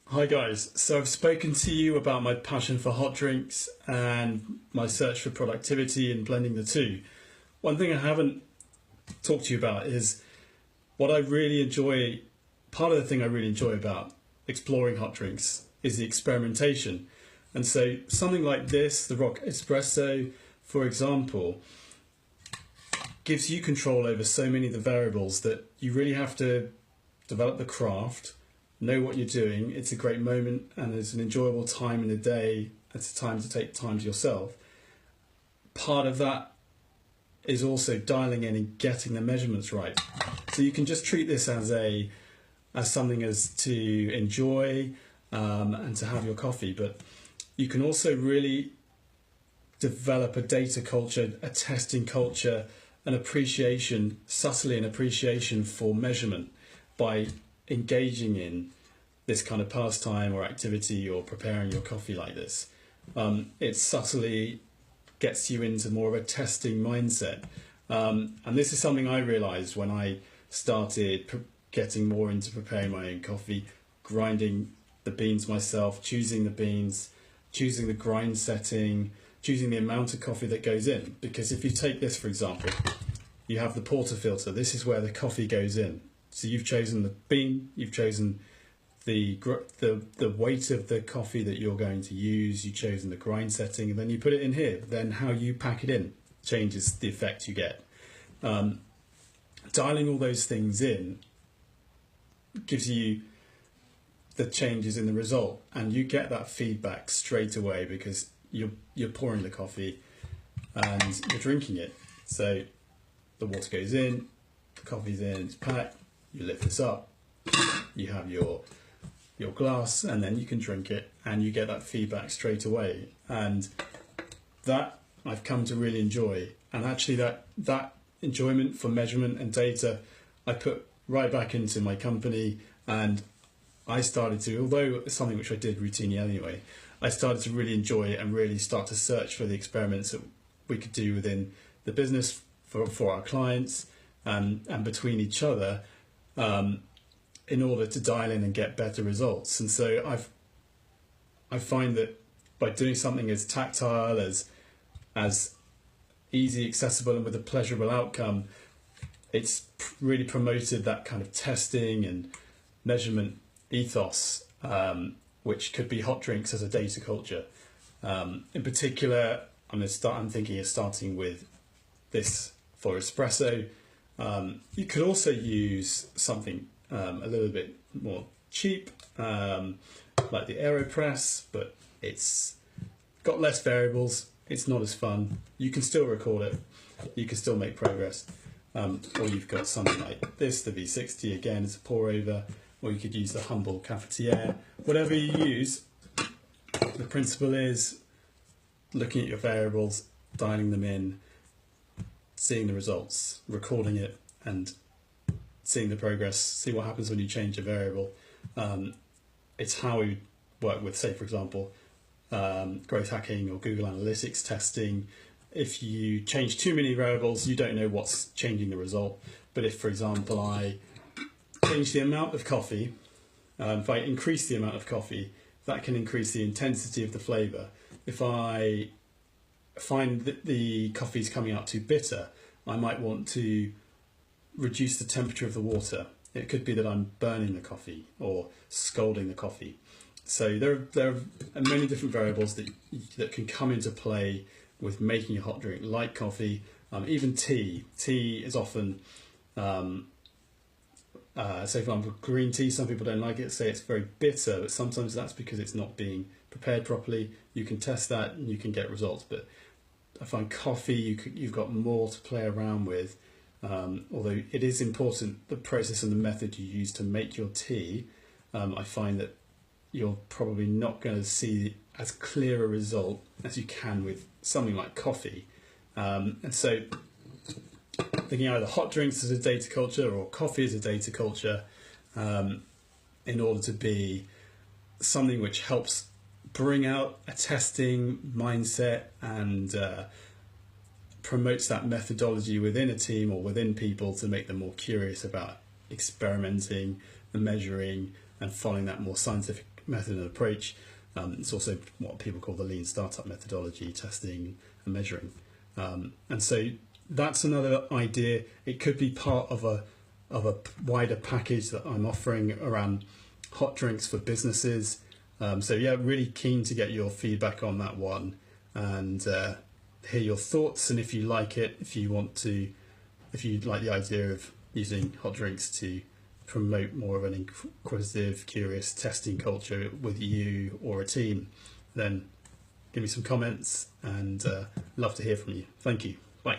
Hi guys, so I've spoken to you about my passion for hot drinks and my search for productivity and blending the two. One thing I haven't talked to you about is what I really enjoy. Part of the thing I really enjoy about exploring hot drinks is the experimentation. And so something like this, the Rock Espresso, for example, gives you control over so many of the variables that you really have to develop the craft, know what you're doing. It's a great moment and it's an enjoyable time in the day. It's a time to take time to yourself. Part of that is also dialing in and getting the measurements right. So you can just treat this as something as to enjoy and to have your coffee, but you can also really develop a data culture, a testing culture, an appreciation, subtly an appreciation for measurement by engaging in this kind of pastime or activity or preparing your coffee like this. It subtly gets you into more of a testing mindset. And this is something I realized when I started getting more into preparing my own coffee, grinding the beans myself, choosing the beans, choosing the grind setting, choosing the amount of coffee that goes in. Because if you take this, for example, you have the portafilter. This is where the coffee goes in. So you've chosen the bean, you've chosen the weight of the coffee that you're going to use, you've chosen the grind setting, and then you put it in here. Then how you pack it in changes the effect you get. Dialing all those things in gives you the changes in the result, and you get that feedback straight away because you're pouring the coffee and you're drinking it. So the water goes in, the coffee's in, it's packed, you lift this up, you have your glass, and then you can drink it and you get that feedback straight away. And that I've come to really enjoy. And actually that enjoyment for measurement and data I put right back into my company, and I started to, although it's something which I did routinely anyway, I started to really enjoy it and really start to search for the experiments that we could do within the business for our clients and between each other in order to dial in and get better results. And so I find that by doing something as tactile, as easy, accessible, and with a pleasurable outcome, it's really promoted that kind of testing and measurement ethos, which could be hot drinks as a data culture. In particular, I'm thinking of starting with this for espresso. You could also use something a little bit more cheap, like the AeroPress, but it's got less variables. It's not as fun. You can still record it. You can still make progress. Or you've got something like this, the V60, again, it's a pour over, or you could use the humble cafetiere. Whatever you use, the principle is looking at your variables, dialing them in, seeing the results, recording it, and seeing the progress, see what happens when you change a variable. It's how we work with, say, for example, growth hacking or Google Analytics testing. If you change too many variables, you don't know what's changing the result. But if, for example, I change the amount of coffee, if I increase the amount of coffee, that can increase the intensity of the flavour. If I find that the coffee is coming out too bitter, I might want to reduce the temperature of the water. It could be that I'm burning the coffee or scalding the coffee. So there are many different variables that can come into play with making a hot drink, like coffee, even tea. Tea is often, say for example, green tea, some people don't like it, say it's very bitter, but sometimes that's because it's not being prepared properly. You can test that and you can get results, but I find coffee, you've got more to play around with, although it is important, the process and the method you use to make your tea. I find that you're probably not going to see as clear a result as you can with something like coffee. And so thinking either hot drinks as a data culture or coffee as a data culture, in order to be something which helps bring out a testing mindset and promotes that methodology within a team or within people to make them more curious about experimenting and measuring and following that more scientific method and approach. It's also what people call the lean startup methodology, testing and measuring. And so that's another idea. It could be part of a wider package that I'm offering around hot drinks for businesses. So yeah, really keen to get your feedback on that one and hear your thoughts. And if you like it, if you like the idea of using hot drinks to promote more of an inquisitive, curious testing culture with you or a team, then give me some comments and love to hear from you. Thank you. Bye.